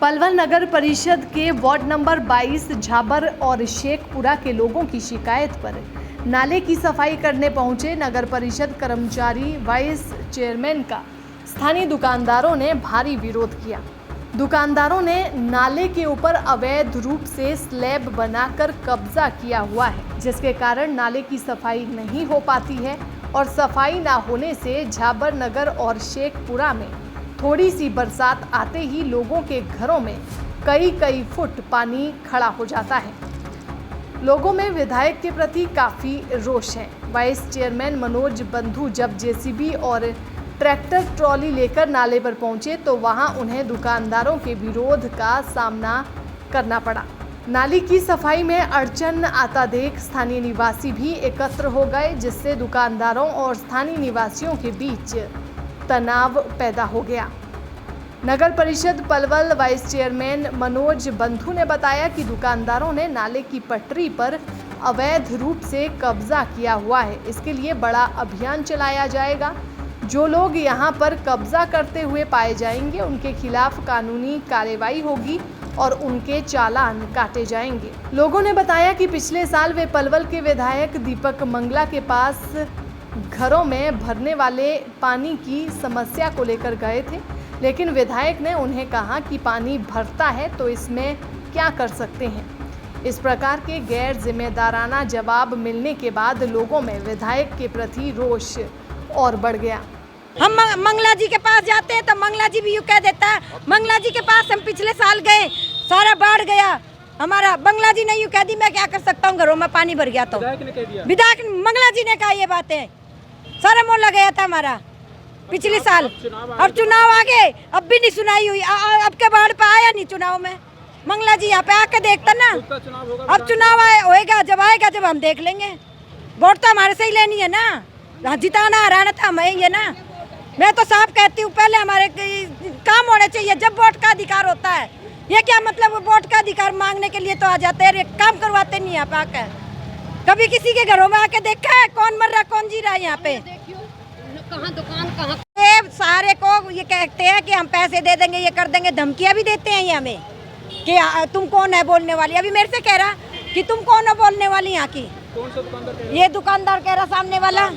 पलवल नगर परिषद के ward number 22 Jhabar और शेखपुरा के लोगों की शिकायत पर नाले की सफाई करने पहुंचे नगर परिषद कर्मचारी वाइस चेयरमैन का स्थानीय दुकानदारों ने भारी विरोध किया। दुकानदारों ने नाले के ऊपर अवैध रूप से स्लैब बनाकर कब्जा किया हुआ है, जिसके कारण नाले की सफाई नहीं हो पाती है और सफाई ना होने से झाबर नगर और शेखपुरा में थोड़ी सी बरसात आते ही लोगों के घरों में कई फुट पानी खड़ा हो जाता है। लोगों में विधायक के प्रति काफ़ी रोष है। वाइस चेयरमैन मनोज बंधु जब जेसीबी और ट्रैक्टर ट्रॉली लेकर नाले पर पहुंचे तो वहां उन्हें दुकानदारों के विरोध का सामना करना पड़ा। नाली की सफाई में अड़चन आता देख स्थानीय निवासी भी एकत्र हो गए, जिससे दुकानदारों और स्थानीय निवासियों के बीच तनाव पैदा हो गया। नगर परिषद पलवल वाइस चेयरमैन मनोज बंधु ने बताया कि दुकानदारों ने नाले की पटरी पर अवैध रूप से कब्जा किया हुआ है। इसके लिए बड़ा अभियान चलाया जाएगा। जो लोग यहां पर कब्जा करते हुए पाए जाएंगे उनके खिलाफ कानूनी कार्रवाई होगी और उनके चालान काटे जाएंगे। लोगों ने बताया कि पिछले साल वे पलवल के विधायक दीपक मंगला के पास घरों में भरने वाले पानी की समस्या को लेकर गए थे, लेकिन विधायक ने उन्हें कहा कि पानी भरता है तो इसमें क्या कर सकते हैं। इस प्रकार के गैर जिम्मेदाराना जवाब मिलने के बाद लोगों में विधायक के प्रति रोष और बढ़ गया। हम मंगला जी के पास जाते हैं तो मंगला जी भी यूँ कह देता है, मंगला जी के पास हम पिछले साल गए, सारा बाढ़ गया हमारा। मंगला जी ने यूँ कह दी, मैं क्या कर सकता हूँ, घरों में पानी भर गया। तो विधायक मंगला जी ने कहा ये बातें, सारा मोहल्ला गया था हमारा पिछले साल। अब चुनाव आ गए, अब भी नहीं सुनाई हुई। अब के बाढ़ पे आया नहीं चुनाव में। मंगला जी यहाँ पे आके देखता ना, अब चुनाव होएगा, जब आएगा जब हम देख लेंगे। वोट तो हमारे से ही लेनी है ना, जिताना हराना था हमें ही है ना। मैं तो साफ कहती हूँ, पहले हमारे काम होने चाहिए जब वोट का अधिकार होता है। ये क्या मतलब वोट का अधिकार मांगने के लिए तो आ जाते हैं, काम करवाते नहीं यहाँ पे आकर। कभी किसी के घरों में आके देखा है कौन मर रहा कौन जी रहा है यहाँ पे? कहाँ दुकान कहाँ? सारे को ये कहते हैं कि हम पैसे दे देंगे, ये कर देंगे, धमकियाँ भी देते हैं ये हमें कि तुम कौन है बोलने वाली। अभी मेरे से कह रहा कि तुम कौन हो बोलने वाली यहाँ की। कौन सा दुकानदार? ये दुकानदार कह रहा सामने वाला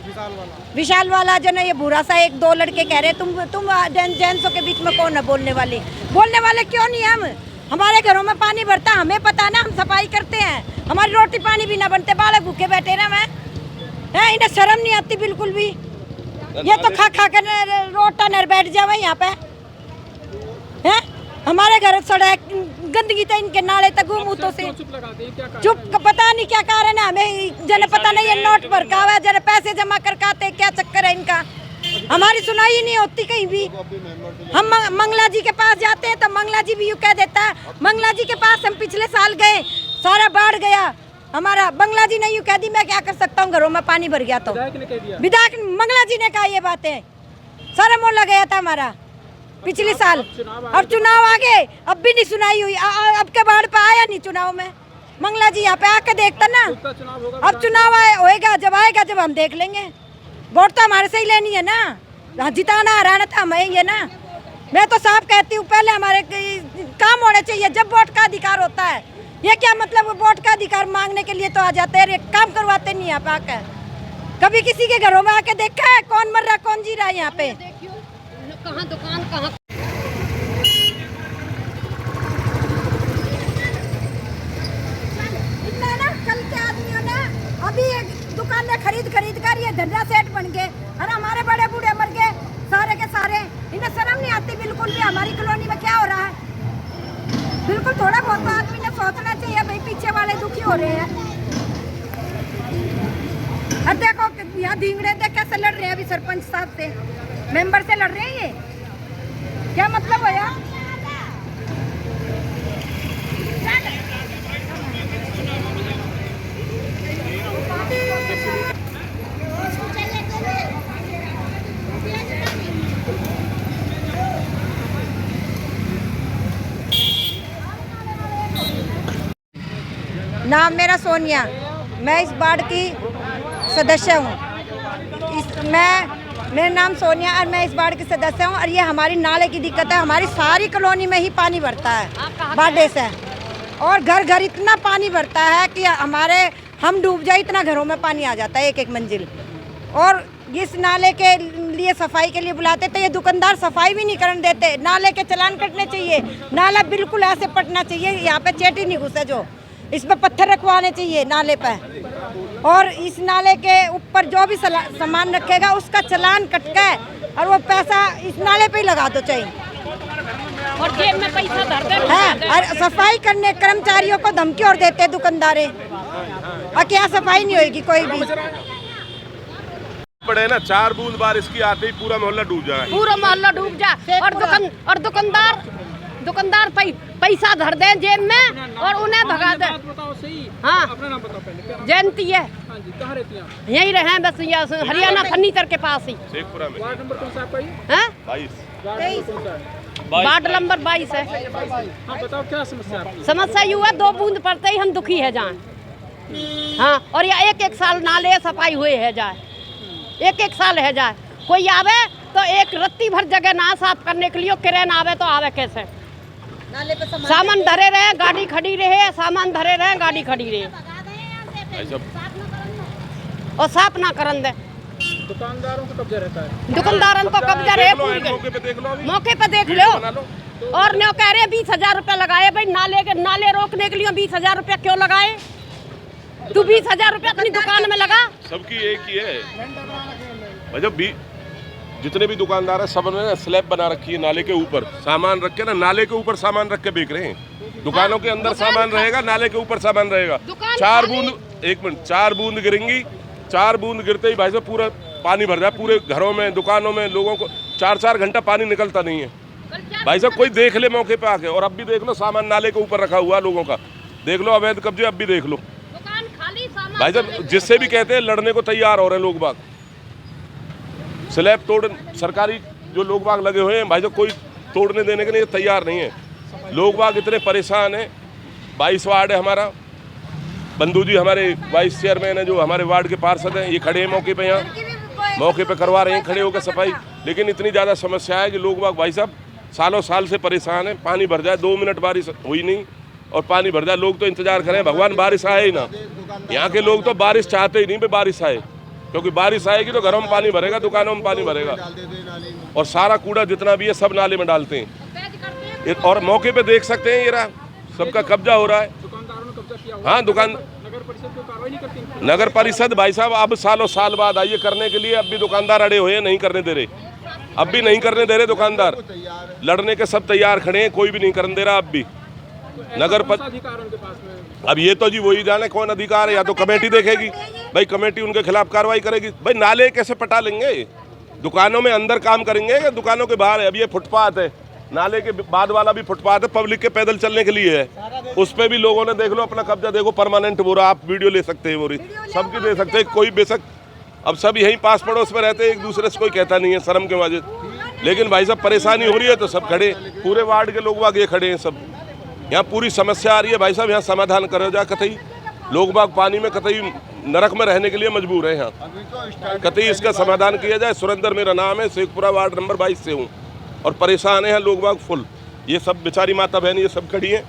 विशाल वाला जो ना, ये बुरा सा एक दो लड़के कह रहे तुम जेंट्सों के बीच में कौन है बोलने वाली। बोलने वाले क्यों नहीं हम? हमारे घरों में पानी भरता, हमें पता ना, हम सफाई करते हैं। हमारी रोटी पानी भी ना बनते, बालक भूखे बैठे ना। मैं इन्हें शर्म नहीं आती बिल्कुल भी। ये तो खा कर रोटा नर बैठ जावे यहाँ पे हैं। हमारे घर सड़क गंदगी तो इनके नाले तक मुँह से चुप, पता नहीं क्या कारण है, हमें जन पता नहीं। ये नोट भर का हुआ, जरा पैसे जमा कर खाते, क्या चक्कर है इनका? हमारी सुनाई नहीं होती कहीं भी। हम मंगला जी के पास जाते हैं तो मंगला जी भी यूँ कह देता है, मंगला जी के पास हम पिछले साल गए, सारा बाढ़ गया हमारा। मंगला जी ने यूँ कह दी, मैं क्या कर सकता हूँ, घरों में पानी भर गया। तो विधायक मंगला जी ने कहा ये बातें, सारा मोहल्ला गया था हमारा पिछले साल। अब चुनाव आ गए, अब भी नहीं सुनाई हुई। अब के बाढ़ पे आया नहीं चुनाव में। मंगला जी यहाँ पे आके देखता ना, अब चुनाव होएगा, जब आएगा जब हम देख लेंगे। वोट तो हमारे से ही लेनी है ना, जिताना हराना था हमें ही है ना। मैं तो साफ कहती हूँ, पहले हमारे काम होने चाहिए जब वोट का अधिकार होता है। ये क्या मतलब वोट का अधिकार मांगने के लिए तो आ जाते हैं, काम करवाते नहीं यहाँ पे आकर। कभी किसी के घरों में आके देखा है कौन मर रहा कौन जी रहा है यहाँ पे? कहाँ दुकान कहाँ? इतना ना कल के आदमियों ने अभी दुकान में खरीद कर ये धंधा सेट बन गए और हमारे बड़े बूढ़े मर गए सारे के सारे। इन्हें शर्म नहीं आती बिल्कुल भी। हमारी कॉलोनी में क्या हो रहा है? बिल्कुल थोड़ा बहुत तो आदमी ने सोचना चाहिए, भाई पीछे वाले दुखी हो रहे हैं। अब देखो यहाँ धींगड़े देख कैसे लड़ रहे हैं, अभी सरपंच साहब से मेंबर से लड़ रहे हैं। ये क्या मतलब है यार? नाम मेरा सोनिया, मैं इस वार्ड की सदस्य हूँ। मेरा नाम सोनिया और मैं इस वार्ड की सदस्य हूँ। और ये हमारी नाले की दिक्कत है, हमारी सारी कॉलोनी में ही पानी भरता है बाढ़ से, और घर घर इतना पानी भरता है कि हम डूब जाए इतना घरों में पानी आ जाता है, एक एक मंजिल। और इस नाले के लिए सफाई के लिए बुलाते तो ये दुकानदार सफाई भी नहीं करने देते। नाले के चालान कटने चाहिए, नाला बिल्कुल ऐसे पटना चाहिए, यहाँ पे चेटी नहीं घुसे, जो इस पे पत्थर रखवाने चाहिए नाले पे। और इस नाले के ऊपर जो भी सामान रखेगा उसका चालान कट के और वो पैसा इस नाले पे ही लगा दो चाहिए, और जेब में पैसा धर दे है। और सफाई करने कर्मचारियों को धमकी और देते हैं दुकानदारे, और क्या सफाई नहीं होगी कोई भी। पड़े ना 4 बूंद बारिश की आते ही पूरा मोहल्ला डूब जाए, पूरा मोहल्ला डूब जाए। और दुकानदार पैसा धर दे जेब में और उन्हें भगा दे। हाँ, अपना नाम बताओ पहले। जयंती है, हाँ जी, कहाँ रहती हैं आप? यही रहे बस हरियाणा फर्नीचर के पास ही। शेखपुरा में। वार्ड नंबर कौन सा आपका ये? हैं? 22। वार्ड नंबर कौन सा है? वार्ड नंबर 22 है। हाँ बताओ क्या समस्या आपकी? समस्या यू है 2 बूंद पड़ते ही हम दुखी है जाए। हाँ, और ये एक साल नाले सफाई हुए है जाए, एक साल है जाए। कोई आवे तो एक रत्ती भर जगह ना साफ करने के लिए, क्रेन आवे तो आवे कैसे? नाले पे सामान धरे रहे, गाड़ी खड़ी रहे, सामान धरे रहे, गाड़ी खड़ी रहे, और साफ ना करन दे। दुकानदारों का कब्जा रहता है। दुकानदारों को कब्जा रहे पूरी मौके पे देख लो, अभी मौके पे देख लो। और न्यो कह रहे 20,000 रुपया लगाए भाई नाले रोकने के लिए। 20,000 रुपया क्यों लगाए? तू 20,000 रुपया अपनी दुकान में लगा। सबकी एक ही है भाई, जितने भी दुकानदार है सब ने स्लैब बना रखी है नाले के ऊपर, सामान रख के ना नाले के ऊपर सामान रख के बेच रहे हैं। दुकानों के अंदर सामान रहेगा, नाले के ऊपर सामान रहेगा। 4 बूंद 1 मिनट 4 बूंद गिरेंगी, 4 बूंद गिरते ही भाई साहब पूरा पानी भर जाए, पूरे घरों में दुकानों में लोगों को 4-4 घंटा पानी निकलता नहीं है भाई साहब। कोई देख ले मौके पे आके। और अब भी देख लो सामान नाले के ऊपर रखा हुआ लोगों का, देख लो अवैध कब्जे, अब भी देख लो भाई साहब। जिससे भी कहते हैं लड़ने को तैयार हो रहे हैं लोग बाग। स्लैब तोड़ सरकारी जो लोग बाग लगे हुए हैं भाई साहब, कोई तोड़ने देने के लिए तैयार नहीं है। लोग बाग इतने परेशान हैं। 22 वार्ड है हमारा, बंधु जी हमारे वाइस चेयरमैन है, जो हमारे वार्ड के पार्षद हैं, ये खड़े हैं मौके पे, यहाँ मौके पे करवा रहे हैं खड़े होकर सफाई। लेकिन इतनी ज़्यादा समस्या है कि लोग बाग भाई साहब सालों साल से परेशान हैं। पानी भर जाए, 2 मिनट बारिश हुई नहीं और पानी भर जाए, लोग तो इंतजार करें भगवान बारिश आए ही ना। यहाँ के लोग तो बारिश चाहते ही नहीं भी बारिश आए, क्योंकि बारिश आएगी तो घरों में पानी भरेगा, दुकानों में पानी भरेगा, और सारा कूड़ा जितना भी है सब नाले में डालते हैं। और मौके पे देख सकते हैं ये रहा, सबका कब्जा हो रहा है। दुकानदारों ने कब्जा किया हुआ। हाँ, दुकान नगर परिषद को कार्रवाई नहीं करती? नगर परिषद भाई साहब अब सालों साल बाद आइए करने के लिए, अब भी दुकानदार अड़े हुए हैं, नहीं करने दे रहे, अब भी नहीं करने दे रहे दुकानदार। लड़ने के सब तैयार खड़े हैं, कोई भी नहीं करने दे रहा अब भी। नगर अधिकार उनके पास में? अब ये तो जी वही जाने कौन अधिकार है, या तो कमेटी देखेगी भाई, कमेटी उनके खिलाफ कार्रवाई करेगी। भाई नाले कैसे पटा लेंगे? दुकानों में अंदर काम करेंगे या दुकानों के बाहर है? अब ये फुटपाथ है, नाले के बाद वाला भी फुटपाथ है, पब्लिक के पैदल चलने के लिए है, उस पर भी लोगों ने देख लो अपना कब्जा, देखो परमानेंट बोरा, आप वीडियो ले सकते हैं, बोरी सबकी दे सकते हैं, कोई बेशक अब सब यहीं पास पड़ोस में रहते हैं, एक दूसरे से कोई कहता नहीं है शर्म के वजह। लेकिन भाई साहब परेशानी हो रही है तो सब खड़े, पूरे वार्ड के लोग बाग ये खड़े हैं सब। यहाँ पूरी समस्या आ रही है भाई साहब, यहाँ समाधान करो जा। कतई लोग बाग पानी में कतई नरक में रहने के लिए मजबूर है, यहाँ कतई इसका समाधान किया जाए। सुरेंद्र मेरा नाम है, शेखपुरा वार्ड नंबर 22 से हूँ, और परेशान है लोग बाग फुल। ये सब बेचारी माता बहन ये सब खड़ी हैं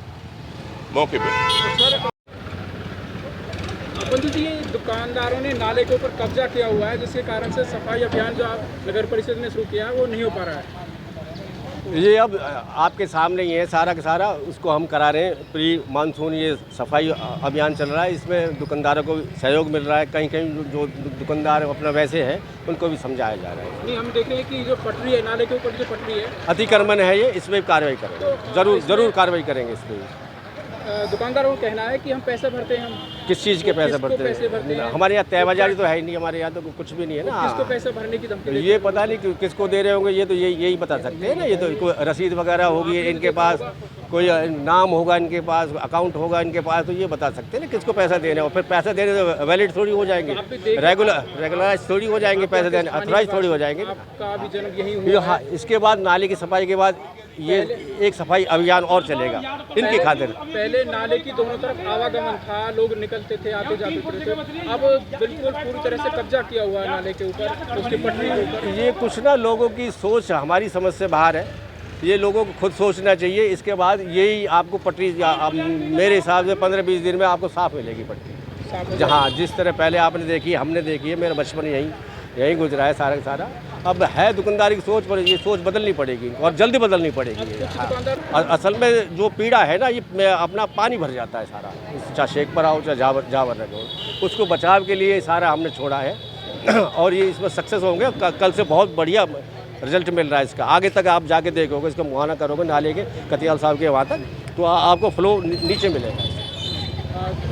मौके पे। बंधु जी, दुकानदारों ने नाले के ऊपर कब्जा किया हुआ है, जिसके कारण से सफाई अभियान जो नगर परिषद ने शुरू किया है वो नहीं हो पा रहा है। ये अब आपके सामने ही है सारा का सारा, उसको हम करा रहे हैं। प्री मानसून ये सफाई अभियान चल रहा है, इसमें दुकानदारों को सहयोग मिल रहा है। कहीं कहीं जो दुकानदार अपना वैसे हैं उनको भी समझाया जा रहा है। नहीं, हम देख रहे हैं कि जो पटरी है, नाले के ऊपर जो पटरी है, अतिक्रमण है ये, इसमें कार्रवाई करेंगे, जरूर कार्रवाई करेंगे इस पर। दुकानदारों का कहना है कि हम पैसे भरते हैं। हम किस चीज़ के पैसे भरते हैं? हमारे यहाँ तय बाजारी तो है ही नहीं, हमारे यहाँ तो कुछ भी नहीं है ना। किसको पैसे भरने की धमकी? ये पता नहीं कि किसको दे रहे होंगे, ये तो यही बता सकते हैं ना। ये तो कोई रसीद वगैरह होगी इनके पास, कोई नाम होगा इनके पास, अकाउंट होगा इनके पास, तो ये बता सकते हैं ना किसको पैसा देने। और फिर पैसा देने तो वैलिड थोड़ी हो जाएंगे, रेगुलराइज थोड़ी हो जाएंगे पैसे देने, अथोराइज थोड़ी हो जाएंगे। आपका भी जन्म यही हुआ है। हाँ, इसके बाद नाले की सफाई के बाद ये एक सफाई अभियान और चलेगा इनकी खातिर। पहले नाले की दोनों तरफ आवागमन था, लोग निकलते थे, आते जाते थे। अब बिल्कुल पूरी तरह से कब्जा किया हुआ है नाले के ऊपर, उसकी पटरी के ऊपर। ये कुछ ना लोगों की सोच हमारी समझ से बाहर है, ये लोगों को खुद सोचना चाहिए। इसके बाद यही आपको पटरी मेरे हिसाब से 15-20 दिन में आपको साफ मिलेगी पटरी। जहाँ जिस तरह पहले आपने देखी, हमने देखी है, मेरा बचपन यहीं गुजरा है सारा का सारा। अब है दुकानदारी की सोच, पर ये सोच बदलनी पड़ेगी और जल्दी बदलनी पड़ेगी। असल में जो पीड़ा है ना, ये अपना पानी भर जाता है सारा, चाहे शेखपुरा हो चाहे जावर नगर हो, उसको बचाव के लिए सारा हमने छोड़ा है और ये इसमें सक्सेस होंगे। कल से बहुत बढ़िया रिजल्ट मिल रहा है इसका। आगे तक आप जाके देखोगे, इसका मुआयना करोगे नाले के कतियाल साहब के वहाँ तक, तो आपको फ्लो नीचे मिलेगा।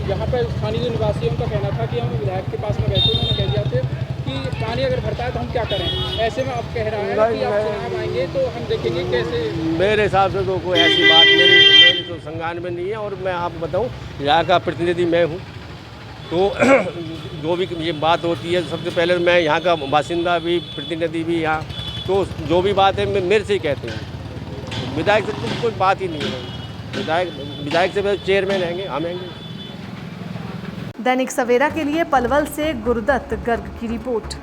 यहाँ पर स्थानीय निवासियों का कहना था कि हम विधायक के पास में गए थे, उन्होंने कह दिया थे कि पानी अगर भरता है तो हम क्या करें। ऐसे में आप कह रहा है कि आप चुनाव आएंगे तो हम देखेंगे कैसे। मेरे हिसाब से तो कोई ऐसी बात मेरी तो संज्ञान में नहीं है। और मैं आपको बताऊँ, यहाँ का प्रतिनिधि मैं हूँ, तो जो भी ये बात होती है, सबसे पहले मैं यहाँ का बासिंदा भी, प्रतिनिधि भी यहाँ, तो जो भी बात है मेरे से ही कहते हैं। विधायक से तो कोई बात ही नहीं है। विधायक से चेयरमैन रहेंगे, हम रहेंगे। दैनिक सवेरा के लिए पलवल से गुरदत्त गर्ग की रिपोर्ट।